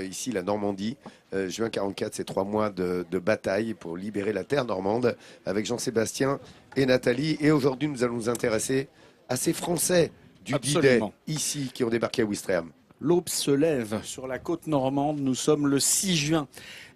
ici la Normandie. Juin 44, c'est 3 mois de bataille pour libérer la terre normande avec Jean-Sébastien et Nathalie. Et aujourd'hui, nous allons nous intéresser à ces Français du D-Day ici qui ont débarqué à Ouistreham. L'aube se lève sur la côte normande. Nous sommes le 6 juin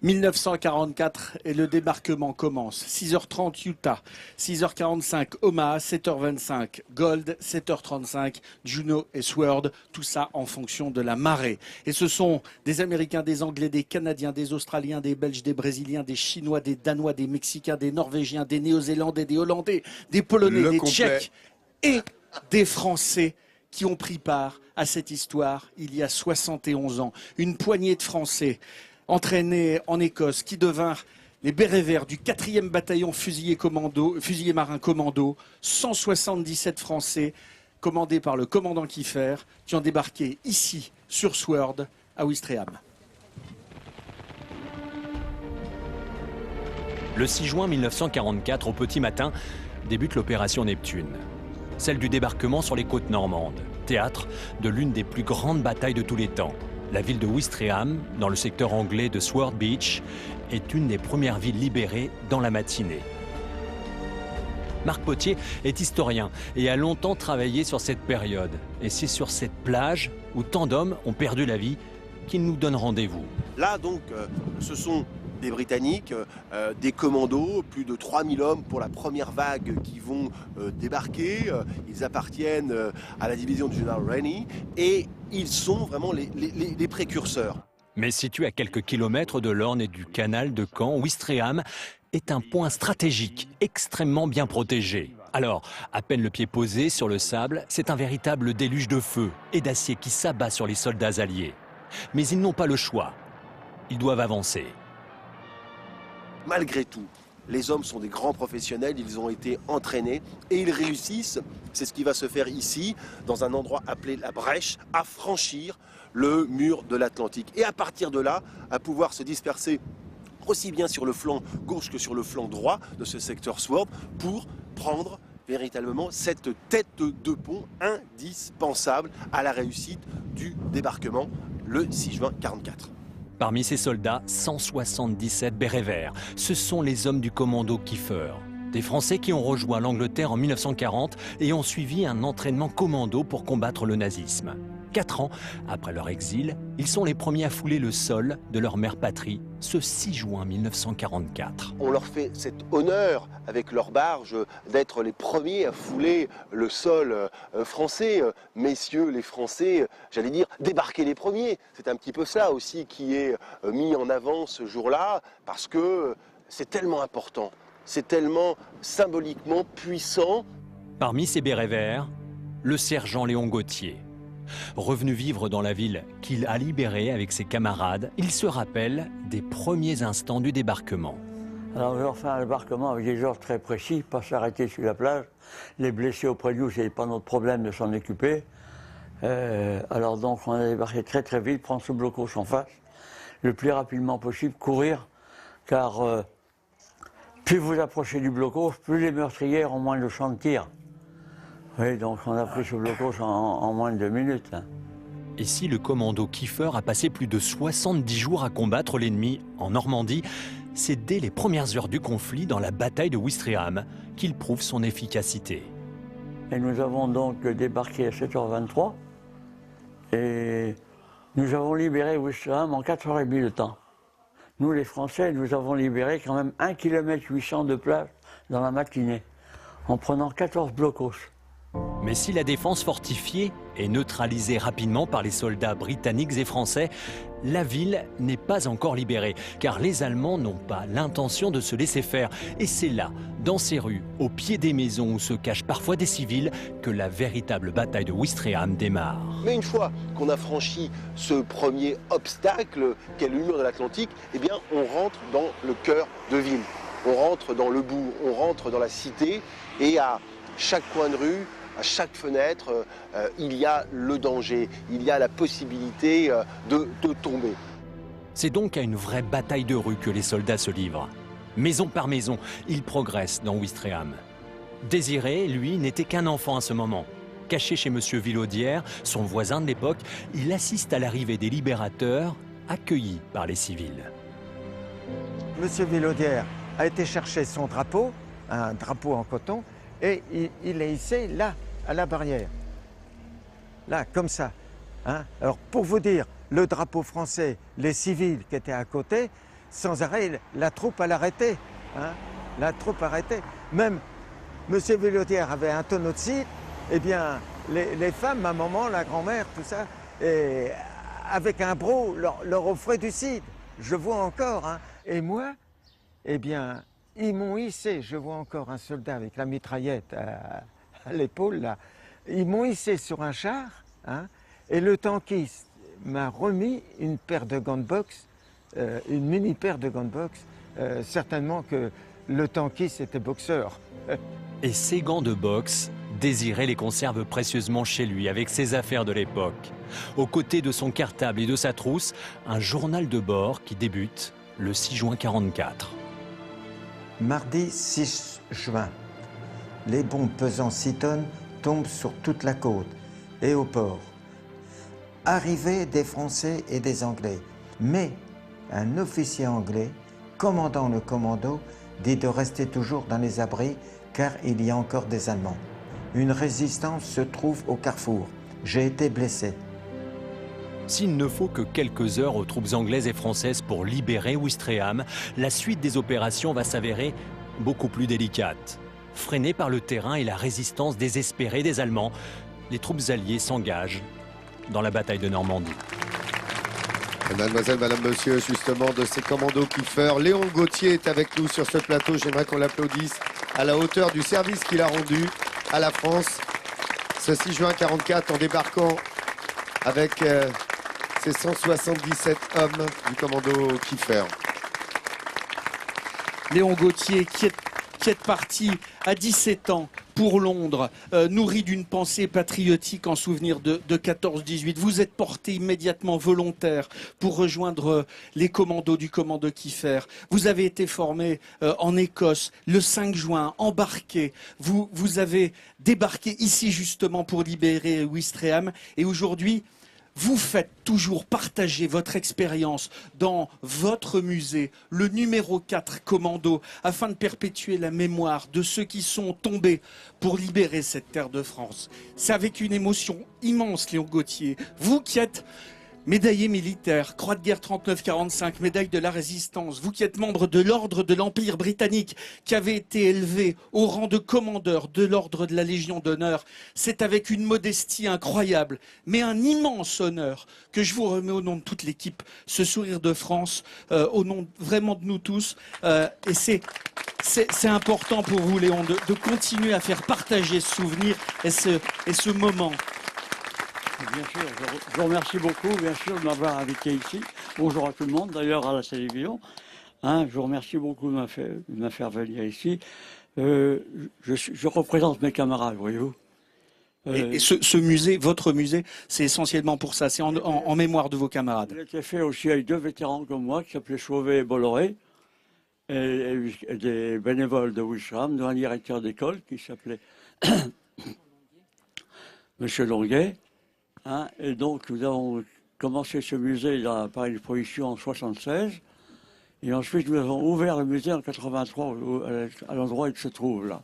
1944 et le débarquement commence. 6h30 Utah, 6h45 Omaha, 7h25 Gold, 7h35 Juneau et Sword. Tout ça en fonction de la marée. Et ce sont des Américains, des Anglais, des Canadiens, des Australiens, des Belges, des Brésiliens, des Chinois, des Danois, des Mexicains, des Norvégiens, des Néo-Zélandais, des Hollandais, des Polonais, des Tchèques et des Français qui ont pris part à cette histoire il y a 71 ans. Une poignée de Français entraînés en Écosse qui devinrent les bérets verts du 4e bataillon fusilier marin commando. 177 Français commandés par le commandant Kiefer qui ont débarqué ici sur Sword à Ouistreham. Le 6 juin 1944, au petit matin, débute l'opération Neptune. Celle du débarquement sur les côtes normandes, théâtre de l'une des plus grandes batailles de tous les temps. La ville de Ouistreham, dans le secteur anglais de Sword Beach, est une des premières villes libérées dans la matinée. Marc Potier est historien et a longtemps travaillé sur cette période. Et c'est sur cette plage où tant d'hommes ont perdu la vie qu'il nous donne rendez-vous. Là donc, ce sont des Britanniques, des commandos, plus de 3000 hommes pour la première vague qui vont débarquer. Ils appartiennent à la division du général Rennie et ils sont vraiment les précurseurs. Mais situé à quelques kilomètres de l'Orne et du canal de Caen, Ouistreham est un point stratégique extrêmement bien protégé. Alors, à peine le pied posé sur le sable, c'est un véritable déluge de feu et d'acier qui s'abat sur les soldats alliés. Mais ils n'ont pas le choix. Ils doivent avancer. Malgré tout, les hommes sont des grands professionnels, ils ont été entraînés et ils réussissent, c'est ce qui va se faire ici, dans un endroit appelé la Brèche, à franchir le mur de l'Atlantique. Et à partir de là, à pouvoir se disperser aussi bien sur le flanc gauche que sur le flanc droit de ce secteur Sword pour prendre véritablement cette tête de pont indispensable à la réussite du débarquement le 6 juin 1944. Parmi ces soldats, 177 bérets verts. Ce sont les hommes du commando Kiefer. Des Français qui ont rejoint l'Angleterre en 1940 et ont suivi un entraînement commando pour combattre le nazisme. 4 ans après leur exil, ils sont les premiers à fouler le sol de leur mère patrie, ce 6 juin 1944. On leur fait cet honneur, avec leur barge, d'être les premiers à fouler le sol français. Messieurs les Français, j'allais dire, débarquer les premiers. C'est un petit peu ça aussi qui est mis en avant ce jour-là, parce que c'est tellement important, c'est tellement symboliquement puissant. Parmi ces bérets verts, le sergent Léon Gauthier. Revenu vivre dans la ville qu'il a libérée avec ses camarades, il se rappelle des premiers instants du débarquement. Alors on fait un débarquement avec des ordres très précis, pas s'arrêter sur la plage. Les blessés auprès de nous, c'est pas notre problème de s'en occuper. Alors donc on a débarqué très très vite, prendre ce blocos en face, le plus rapidement possible, courir, car plus vous approchez du blocos, plus les meurtriers ont moins de champ de tir. Oui, donc on a pris ce blocos en moins de 2 minutes. Et si le commando Kiefer a passé plus de 70 jours à combattre l'ennemi en Normandie, c'est dès les premières heures du conflit, dans la bataille de Ouistreham, qu'il prouve son efficacité. Et nous avons donc débarqué à 7h23 et nous avons libéré Ouistreham en 4h30 de temps. Nous, les Français, nous avons libéré quand même 1,8 km de plage dans la matinée, en prenant 14 blocos. Mais si la défense fortifiée est neutralisée rapidement par les soldats britanniques et français, la ville n'est pas encore libérée, car les Allemands n'ont pas l'intention de se laisser faire. Et c'est là, dans ces rues, au pied des maisons où se cachent parfois des civils, que la véritable bataille de Ouistreham démarre. Mais une fois qu'on a franchi ce premier obstacle, qu'est le mur de l'Atlantique, eh bien on rentre dans le cœur de ville. On rentre dans le bourg, on rentre dans la cité, et à chaque coin de rue, à chaque fenêtre, il y a le danger, il y a la possibilité de tomber. C'est donc à une vraie bataille de rue que les soldats se livrent. Maison par maison, ils progressent dans Ouistreham. Désiré, lui, n'était qu'un enfant à ce moment. Caché chez M. Villaudière, son voisin de l'époque, il assiste à l'arrivée des libérateurs accueillis par les civils. Monsieur Villaudière a été chercher son drapeau, un drapeau en coton, et il est hissé là, à la barrière. Là, comme ça. Hein. Alors, pour vous dire, le drapeau français, les civils qui étaient à côté, sans arrêt, la troupe a l'arrêté. Hein. La troupe arrêtait. Même monsieur Villaudière avait un tonneau de cidre, eh bien, les femmes, ma maman, la grand-mère, tout ça, et avec un broc, leur offraient du cidre. Je vois encore. Hein. Et moi, eh bien, ils m'ont hissé. Je vois encore un soldat avec la mitraillette à l'épaule, là. Ils m'ont hissé sur un char, hein, et le tankiste m'a remis une paire de gants de boxe, une mini paire de gants de boxe. Certainement que le tankiste était boxeur. Et ces gants de boxe, Désiré les conserve précieusement chez lui avec ses affaires de l'époque. Aux côtés de son cartable et de sa trousse, un journal de bord qui débute le 6 juin 1944. Mardi 6 juin, les bombes pesant 6 tonnes tombent sur toute la côte et au port. Arrivée des Français et des Anglais. Mais un officier anglais, commandant le commando, dit de rester toujours dans les abris car il y a encore des Allemands. Une résistance se trouve au carrefour. J'ai été blessé. S'il ne faut que quelques heures aux troupes anglaises et françaises pour libérer Ouistreham, la suite des opérations va s'avérer beaucoup plus délicate. Freinée par le terrain et la résistance désespérée des Allemands, les troupes alliées s'engagent dans la bataille de Normandie. Mademoiselle, madame, monsieur, justement, de ces commandos kiffeurs, Léon Gauthier est avec nous sur ce plateau. J'aimerais qu'on l'applaudisse à la hauteur du service qu'il a rendu à la France ce 6 juin 1944 en débarquant avec ses 177 hommes du commando Kiefer. Léon Gauthier qui est parti à 17 ans pour Londres, nourri d'une pensée patriotique en souvenir de 14-18. Vous êtes porté immédiatement volontaire pour rejoindre les commandos du commando Kiefer. Vous avez été formé en Écosse le 5 juin, embarqué. Vous avez débarqué ici justement pour libérer Ouistreham. Et aujourd'hui, vous faites toujours partager votre expérience dans votre musée, le numéro 4 Commando, afin de perpétuer la mémoire de ceux qui sont tombés pour libérer cette terre de France. C'est avec une émotion immense, Léon Gauthier, vous qui êtes médaillé militaire, croix de guerre 39-45, médaille de la résistance, vous qui êtes membre de l'ordre de l'Empire britannique, qui avez été élevé au rang de commandeur de l'ordre de la Légion d'honneur, c'est avec une modestie incroyable, mais un immense honneur que je vous remets au nom de toute l'équipe, ce sourire de France, au nom vraiment de nous tous, et c'est important pour vous, Léon, de continuer à faire partager ce souvenir et ce moment. Bien sûr, je vous remercie beaucoup, bien sûr, de m'avoir invité ici. Bonjour à tout le monde, d'ailleurs à la télévision. Hein, je vous remercie beaucoup de me faire venir ici. Je représente mes camarades, voyez-vous. Et ce musée, votre musée, c'est essentiellement pour ça, c'est en mémoire de vos camarades. Il a été fait aussi avec deux vétérans comme moi, qui s'appelaient Chauvet et Bolloré, et des bénévoles de Ouistreham, dont un directeur d'école qui s'appelait Monsieur Longuet. Hein, et donc, nous avons commencé ce musée par une exposition en 1976. Et ensuite, nous avons ouvert le musée en 1983, à l'endroit où il se trouve là.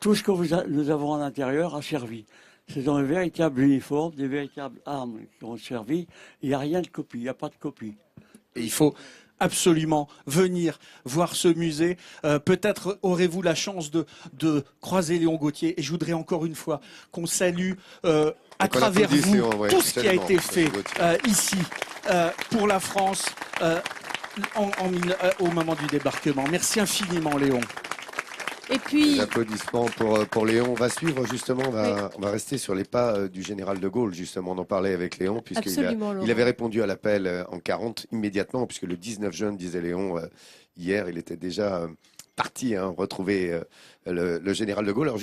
Tout ce que nous avons à l'intérieur a servi. C'est dans un véritable uniforme, des véritables armes qui ont servi. Il n'y a rien de copie, il n'y a pas de copie. Et il faut absolument venir voir ce musée. Peut-être aurez-vous la chance de croiser Léon Gauthier. Et je voudrais encore une fois qu'on salue à travers vous tout ce qui a été fait ici pour la France au moment du débarquement. Merci infiniment, Léon. Et puis, des applaudissements pour Léon. On va suivre justement, on va rester sur les pas du général de Gaulle, justement. On en parlait avec Léon, puisqu'il avait répondu à l'appel en 40 immédiatement, puisque le 19 juin, disait Léon, hier, il était déjà parti retrouver le général de Gaulle. Alors,